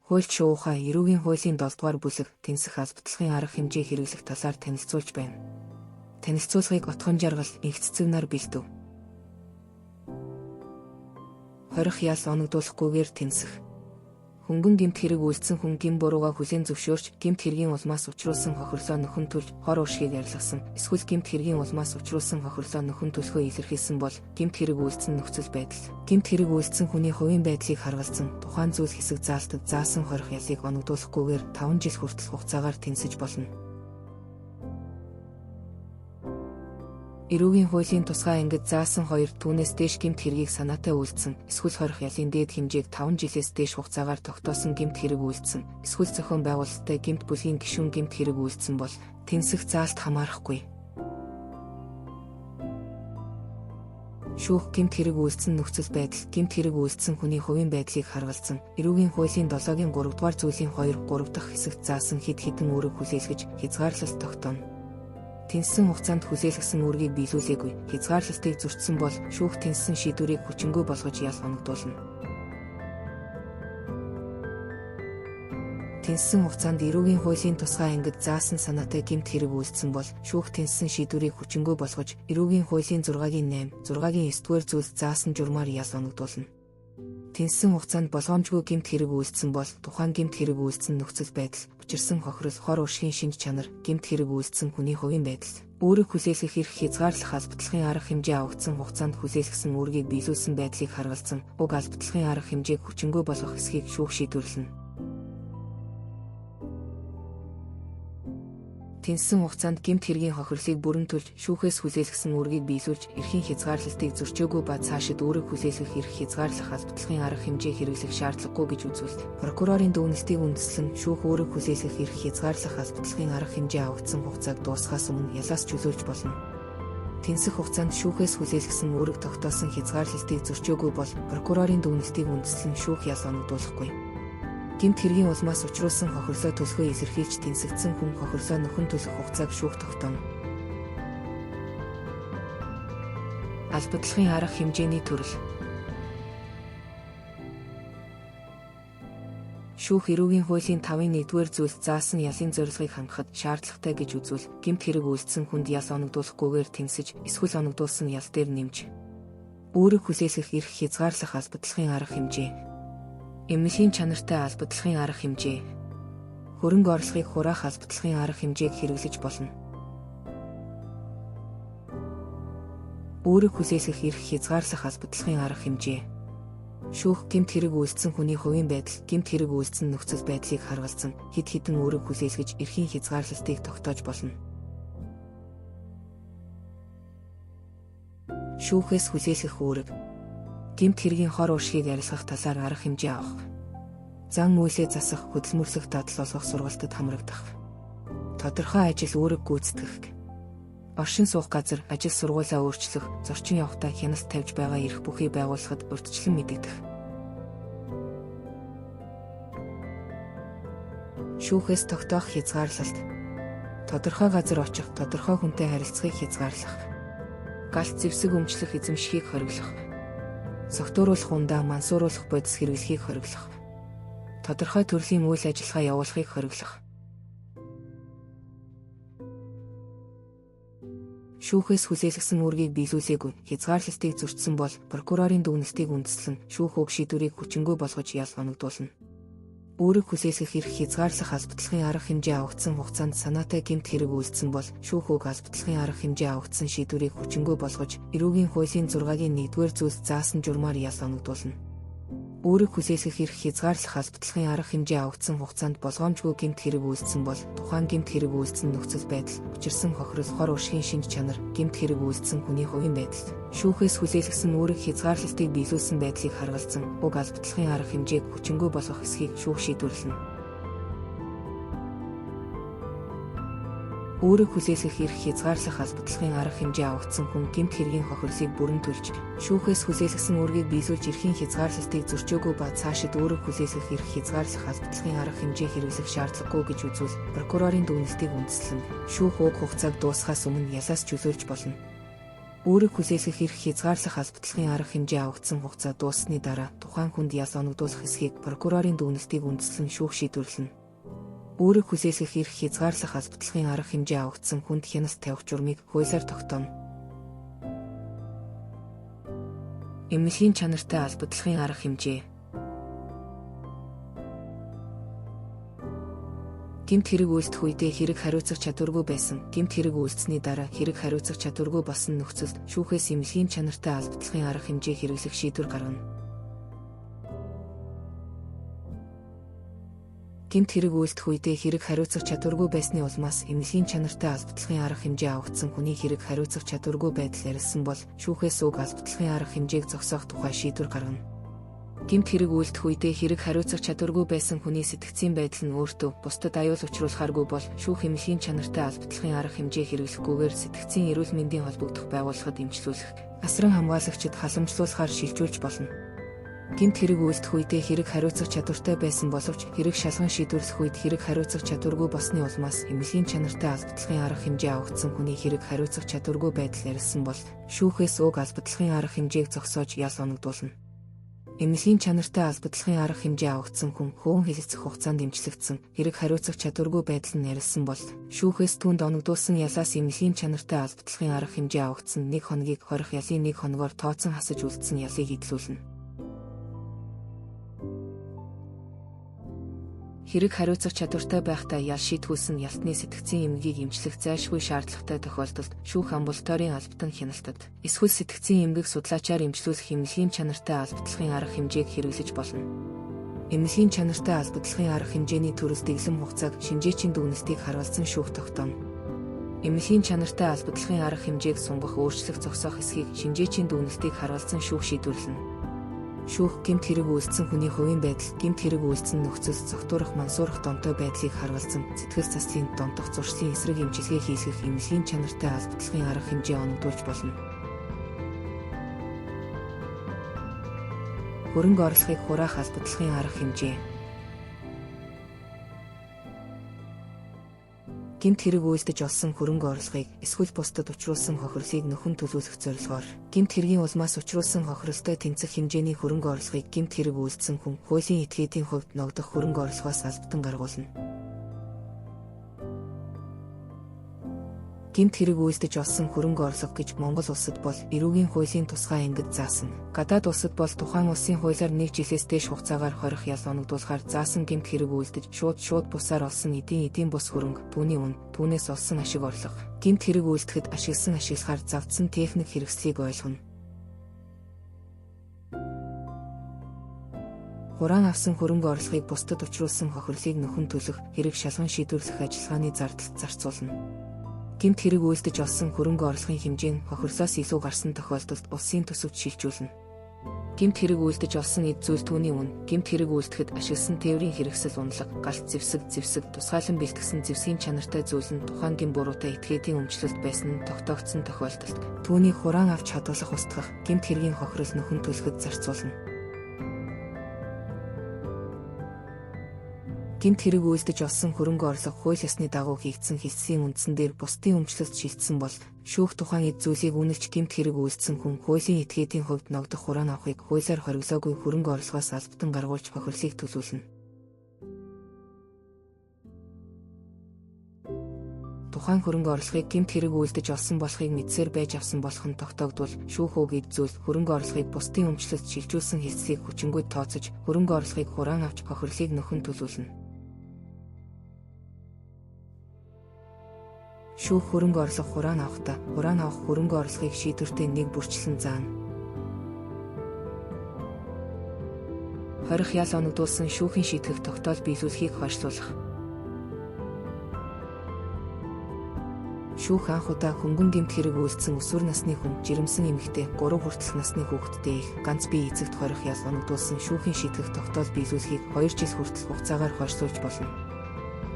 Хуульч шуугийнхаа эрүүгийн хуулийн 7 дугаар бүлэг тэнцэх аль баталгын арга хэмжээ хэрэглэх талаар танилцуулж байна. Танилцуулгыг отхон жаргал инх цэцэгнаар бэлдэв. Хорих яс оногдуулахгүйгээр тэнцэх. Хөнгөн гэмт хэрэг үйлдсэн хүн гин бурууга хүлээн зөвшөөрч гэмт хэргийн улмаас учруулсан хохирлоо нөхөн төлж хор уушгийг ярилцсан. Эсвэл гэмт хэргийн улмаас учруулсан хохирлоо нөхөн төлөхөө илэрхийлсэн бол гэмт хэрэг үйлдсэн нөхцөл байдал. Гэмт хэрэг үйлдсэн хүний хувийн байдлыг харгалзан тухайн зүйл хэсэг заалтад заасан хорих ясыг оногдуулахгүйгээр 5 жил хүртэл хугацаагаар тэнцэж болно. Эрүүгийн хуулийн тусгай ангид заасан 2 түүнээс дээш гэмт хэргийг санаатай үйлдсэн, эсвэл хорих ялын дээд хэмжээг 5 жилээс дээш хугацаагаар тогтоосон гэмт хэрэг үйлдсэн, эсвэл зохион байгуулалттай гэмт бүлгийн гишүүн гэмт хэрэг үйлдсэн бол тэнцэх заалт хамаарахгүй. Шүүх гэмт хэрэг үйлдсэн нөхцөл байдал, гэмт хэрэг үйлдсэн хүний хувийн байдлыг харгалзан, эрүүгийн хуулийн 7-гийн 3 дугаар зүйлийн 2-3 дахь хэсэгт заасан хэд хэдэн үүрэг хүлээлгэж хязгаарлалт тогтооно. Тэнцсэн хугацаанд хүлээлгэсэн үүргийг биелүүлээгүй, хязгаарлалтыг зөрчсөн бол шүүх тэнцсэн шийдвэрийг хүчингүй болгож ял оногдуулна. Тэнцсэн хугацаанд эрүүгийн хуулийн тусгай ангид заасан санаатай гэмт хэрэг үйлдсэн бол шүүх тэнцсэн шийдвэрийг хүчингүй болгож эрүүгийн хуулийн 6-гийн 8, 6-гийн 9-р зүйлд заасан журмаар ял оногдуулна. Тэнцсэн хугацаанд болгоомжгүй гэмт хэрэг үйлдсэн бол тухайн гэмт хэрэг үйлдсэн нөхцөл байдал, учирсан хохирол, хор уушгийн шинж чанар, гэмт хэрэг үйлдсэн хүний хувийн байдал, үүрэг хүлээлгэх эрх хязгаарлах аль баталгын арга хэмжээ авагдсан хугацаанд хүлээлгэсэн үүргийг биелүүлсэн байдлыг харгалзан, уг аль баталгын арга хэмжээг хүчингүй болгох эсхийг шүүх шийдвэрлэнэ. Тэнцсэн хугацаанд гэмт хэргийн хохирлыг бүрэн төлж шүүхээс хүлээлгэсэн үүргийг биелүүлж эрхийн хязгаарлалтыг зөрчөөгүй ба цаашид үүрэг хүлээлгэх эрх хязгаарлах аль баталгын арга хэмжээ хэрэглэх шаардлагагүй гэж үзүүлдэг. Прокурорын дүгнэлтийг үндэслэн шүүх үүрэг хүлээлгэх эрх хязгаарлах аль баталгын арга хэмжээ авагдсан хугацааг дуусгахаас өмнө ялаас чөлөөлж болно. Тэнцэх хугацаанд шүүхээс хүлээлгэсэн үүрэг тогтоосон хязгаарлалтыг зөрчөөгүй бол прокурорын дүгнэлтийг үндэслэн шүүх ял оногдуулахгүй. Гэмт хэргийн улмаас учруулсан хохирлоо төлөхөө илэрхийлж тэнцэгдсэн хүн хохирлоо нөхөн төлөх хугацааг шүүх тогтооно. Аль баталгын арга хэмжээний төрөл. Шүүх эрүүгийн хуулийн 5-ын 1-р зүйлд заасан ялын зорилгыг хангахад шаардлагатай гэж үзвэл гэмт хэрэг үйлдсэн хүнд ял оногдуулахгүйгээр тэнцэж, эсвэл оногдуулсан ял дээр нэмж үүрэг хүлээлгэх эрх хязгаарлах аль баталгын арга хэмжээ. Эмнэлгийн чанартай аль баталгын арга хэмжээ. Хөрөнгө орлогыг хураах аль баталгын арга хэмжээг хэрэглэж болно. Үүрэг хүлээлгэх эрх хязгаарлах аль баталгын арга хэмжээ. Шүүх гэмт хэрэг үйлдсэн хүний хувийн байдал, гэмт хэрэг үйлдсэн нөхцөл байдлыг харгалзан хэд хэдэн үүрэг хүлээлгэж эрхийн хязгаарлалтыг тогтоож болно. Шүүхээс хүлээлгэх үүрэг. Гэмт хэргийн хор уушгийг ярилцах талаар арга хэмжээ авах. Зан үйлээ засах, хөдөлмөрлөх, дадал олгох сургалтад хамрагдах. Тодорхой ажил үүрэг гүйцэтгэх. Оршин суух газар, ажил сургуулаа өөрчлөх, зорчин явахдаа хяналт тавьж байгаа эрх бүхий байгуулахад урьдчилан мэдэгдэх. Шүүхээс тогтоох хязгаарлалт. Тодорхой газар очих, тодорхой хүнтэй харилцахыг хязгаарлах. Галт зэвсэг өмчлөх, эзэмшихийг хориглох. Согтууруулах ундаа мансууруулах бодис хэрэглэхийг хориглох. Тодорхой төрлийн үйл ажиллагаа явуулахыг хориглох. Шүүхээс хүлээлгэсэн үүргийг биелүүлээгүй, хязгаарлалтыг зөрчсөн бол прокурорын дүгнэлтийг үндэслэн шүүх уг шийдвэрийг хүчингүй болгож ял оногдуулна. Үүрэг хүлээлгэх эрх хязгаарлах аль баталгын арга хэмжээ авагдсан хугацаанд санаатай гэмт хэрэг үйлдсэн бол шүүх уг аль баталгын арга хэмжээ авагдсан шийдвэрийг хүчингүй болгож эрүүгийн хуулийн 6-гийн 1-р зүйлд заасан журмаар ял оногдуулна. Үүрэг хүлээлгэх эрх хязгаарлах аль баталгын арга хэмжээ авагдсан хугацаанд болгоомжгүй гэмт хэрэг үйлдсэн бол тухайн гэмт хэрэг үйлдсэн нөхцөл байдал, учирсан хохирол, хор уушгийн шинж чанар, гэмт хэрэг үйлдсэн хүний хувийн байдал, шүүхээс хүлээлгэсэн үүрэг хязгаарлалтыг биелүүлсэн байдлыг харгалзан, уг аль баталгын арга хэмжээг хүчингүй болгох эсхийг шүүх шийдвэрлэнэ. Үүрэг хүлээлгэх эрх хязгаарлах аль баталгын арга хэмжээ авагдсан хүн гэмт хэргийн хохирлыг бүрэн төлж, шүүхээс хүлээлгэсэн үүргийг биелүүлж эрхийн хязгаарлалтыг зөрчөөгүй ба цаашид үүрэг хүлээлгэх эрх хязгаарлах аль баталгын арга хэмжээ хэрэглэх шаардлагагүй гэж үзвэл прокурорын дүгнэлтийг үндэслэн шүүх уг хугацааг дуусгахаас өмнө ялаас чөлөөлж болно. Үүрэг хүсээсгэх эрх хязгаарлах албатлахын арга хэмжээ авагдсан хугацаа дууссаны дараа тухайн хүнд ял оногдуулах эсхийг прокурорын дүгнэлтийг үндэслэн шүүх шийдвэрлэнэ. Үүрэг хүсээсгэх эрх хязгаарлах албатлахын арга хэмжээ авагдсан хүнд хянаст тавих журмыг хуулиар тогтооно. Эмнэлгийн чанартай албатлахын арга хэмжээ. Гэмт хэрэг үйлдэх үедээ хэрэг хариуцах чадваргүй байсан. Гэмт хэрэг үйлдсэний дараа хэрэг хариуцах чадваргүй болсон нөхцөлд шүүхээс эмнэлгийн чанартай албатлахын арга хэмжээ хэрэглэх шийдвэр гаргана. Гэмт хэрэг үйлдэх үедээ хэрэг хариуцах чадваргүй байсны улмаас эмнэлгийн чанартай албатлахын арга хэмжээ авагдсан хүний хэрэг хариуцах чадваргүй байдал ярилсан бол шүүхээс уг албатлахын арга хэмжээг зогсоох тухай шийдвэр гаргана. Гэмт хэрэг үйлдэх үедээ хэрэг хариуцах чадваргүй байсан хүний сэтгцийн байдал нь өөртөө бусдад аюул учруулахааргүй бол шүүх эмнэлгийн чанартай албатлахын арга хэмжээ хэрэглэхгүйгээр сэтгцийн эрүүл мэндийн холбогдох байгууллагад эмчлүүлэх, асран хамгаалагчид халамжлуулахаар шилжүүлж болно. Гэмт хэрэг үйлдэх үедээ хэрэг хариуцах чадвартай байсан боловч хэрэг шалган шийдвэрлэх үед хэрэг хариуцах чадваргүй болсны улмаас эмнэлгийн чанартай албатлахын арга хэмжээ авагдсан хүний хэрэг хариуцах чадваргүй байдал ярилсан бол шүүхээс уг албатлахын арга хэмжээг зогсоож ял оногдуулна. Эмнэлгийн чанартай албатлахын арга хэмжээ авагдсан хүн хөөн хэлэлцэх хугацаанд эмчлэгдсэн хэрэг хариуцах чадваргүй байдал нь ярилсан бол шүүхээс түүнд оногдуулсан ялаас эмнэлгийн чанартай албатлахын арга хэмжээ авагдсан 1 хоногийг хорих ялын 1 хоногоор тооцон хасаж үлдсэн ялыг эдлүүлнэ. Хэрэг хариуцах чадвартай байхдаа ял шийтгүүлсэн ялтны сэтгцийн эмгэгийг эмчлэх зайлшгүй шаардлагатай тохиолдолд шүүх амбулаторийн албатан хяналтад эсвэл сэтгцийн эмгэг судлаачаар эмчлүүлэх эмнэлгийн чанартай албатлахын арга хэмжээг хэрэглэж болно. Эмнэлгийн чанартай албатлахын арга хэмжээний төрөл дэглэм хугацааг шинжээчийн дүгнэлтийг харуулсан шүүх тогтооно. Эмнэлгийн чанартай албатлахын арга хэмжээг сунгах өөрчлөх зогсоох эсхийг шинжээчийн дүгнэлтийг харуулсан шүүх шийдвэрлэнэ. Шүүх гэмт хэрэг үйлдсэн хүний хувийн байдал, гэмт хэрэг үйлдсэн нөхцөл зохицуулах мансуурах донтой байдлыг харуулсан сэтгэл заслын донтох зуршлын эсрэг эмчилгээ хийлгэх эмнэлгийн чанартай албатлахын арга хэмжээ оногдуулж болно. Хөрөнгө орлогыг хураах албатлахын арга хэмжээ. Гэмт хэрэг үйлдэж олсон хөрөнгө орлогыг эсвэл бусдад учруулсан хохирлыг нөхөн төлөвлөх зорилгоор гэмт хэргийн улмаас учруулсан хохирлтой тэнцэх хэмжээний хөрөнгө орлогыг гэмт хэрэг үйлдсэн хүн хуулийн этгээдийн хувьд ногдох хөрөнгө орлогоос албатан гаргуулна. Гэмт хэрэг үйлдэж олсон хөрөнгө орлого гэж Монгол улсад бол эрүүгийн хуулийн тусгай ангид заасан. Гадаад улсад бол тухайн улсын хуулиар 1 жилээс дээш хугацаагаар хорих ял оногдуулахаар заасан гэмт хэрэг үйлдэж шууд бусаар олсон эдийн бус хөрөнгө, түүний үн, түүнээс олсон ашиг орлого, гэмт хэрэг үйлдэхэд ашиглахаар завдсан техник хэрэгслийг ойлгоно. Хураан авсан хөрөнгө орлогыг бусдад учруулсан хохирлыг нөхөн төлөх, хэрэг шалган шийдвэрлэх ажиллагааны зардалд зарцуулна. Гэмт хэрэг үйлдэж олсон хөрөнгө орлогын хэмжээ нь хохирлоос илүү гарсан тохиолдолд улсын төсөвт шилжүүлнэ. Гэмт хэрэг үйлдэж олсон эд зүйл түүний үн, гэмт хэрэг үйлдэхэд ашигласан тээврийн хэрэгсэл унлаг, галт зэвсэг, тусгайлан бэлтгэсэн зэвсгийн чанартай зүйл нь тухайн гин буруутай этгээдийн өмчлөлт байсан нь тогтоогдсон тохиолдолд түүнийг хураан авч хадгалах устгах, гэмт хэргийн хохирол нөхөн төлөхөд зарцуулна. Гэмт хэрэг үйлдэж олсон хөрөнгө орлого хууль ёсны дагуу хийгдсэн хэлтсийн үндсэн дээр бусдын өмчлөлт шилжсэн бол шүүх тухайн эд зүйлийг үнэлж гэмт хэрэг үйлдсэн хүн хуулийн этгээдийн хувьд ногдох хураан авахыг хуулиар хориглоогүй хөрөнгө орлогоос албатан гаргуулж хохирлыг төлөвлөнө. Тухайн хөрөнгө орлогыг гэмт хэрэг үйлдэж олсон болохыг мэдсээр байж авсан болох нь тогтоогдвол шүүх уг эд зүйл хөрөнгө орлогыг бусдын өмчлөлт шилжүүлсэн хэлтсийг хүчингүйд тооцож хөрөнгө орлогыг хураан авч хохирлыг нөхөн төлөвлөнө. Шүүх хөрөнгө орлого хураан авахдаа хураан авах хөрөнгө орлогыг шийдвэртээ нэг бүрчлэн заана. Хорих ял оногдуулсан шүүхийн шийтгэх тогтоол биелүүлэхийг хойшлуулах. Шүүх анх удаа хөнгөн гэмт хэрэг үйлдсэн өсвөр насны хүн, жирэмсэн эмэгтэй, 3 хүртэлх насны хүүхэдтэй их, ганц бие эцэгт хорих ял оногдуулсан шүүхийн шийтгэх тогтоол биелүүлэхийг 2 жил хүртэлх хугацаагаар хойшлуулж болно.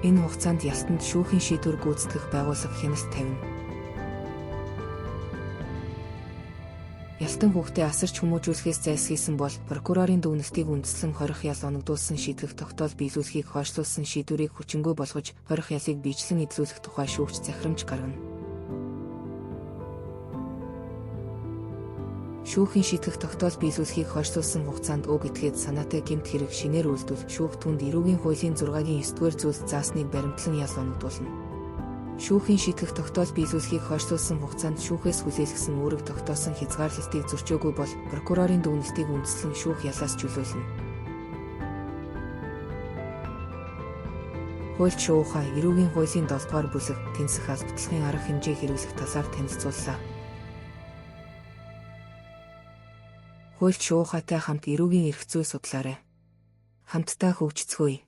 Энэ хугацаанд ялтанд шүүхийн шийдвэр гүйцэтгэх байгууллага хяналт тавина. Ялтан хүүхдээ асарч хүмүүжүүлэхээс зайлсхийсэн бол прокурорын дүгнэлтийг үндэслэн хорих ял оногдуулсан шийтгэх тогтоол биелүүлэхийг хойшлуулсан шийдвэрийг хүчингү болгож хорих ялыг биечлэн эдлүүлэх тухай шүүгч захирамж гаргана. Шүүхийн шийтгэх тогтоол биелүүлэхийг хойшлуулсан хугацаанд уг этгээд санаатай гэмт хэрэг шинээр үйлдвэл шүүх түнд эрүүгийн хуулийн 6-гийн 9-р зүйлс заасныг баримтлан ял оногдуулна. Шүүхийн шийтгэх тогтоол биелүүлэхийг хойшлуулсан хугацаанд шүүхээс хүлээлгэсэн үүрэг тогтоосон хязгаарлалтыг зөрчөөгүй бол прокурорын дүгнэлтийг үндэслэн шүүх ялаас чөлөөлнө. Хуульч шуухай эрүүгийн хуулийн 7-р бүлэг тэнцэх албатлахын арга хэмжээг хэрэглэх талаар танилцууллаа. Хуульч шуухайтай хамт эрүүгийн эрх зүй судлаарай. Хамтдаа хөгжицгөөе.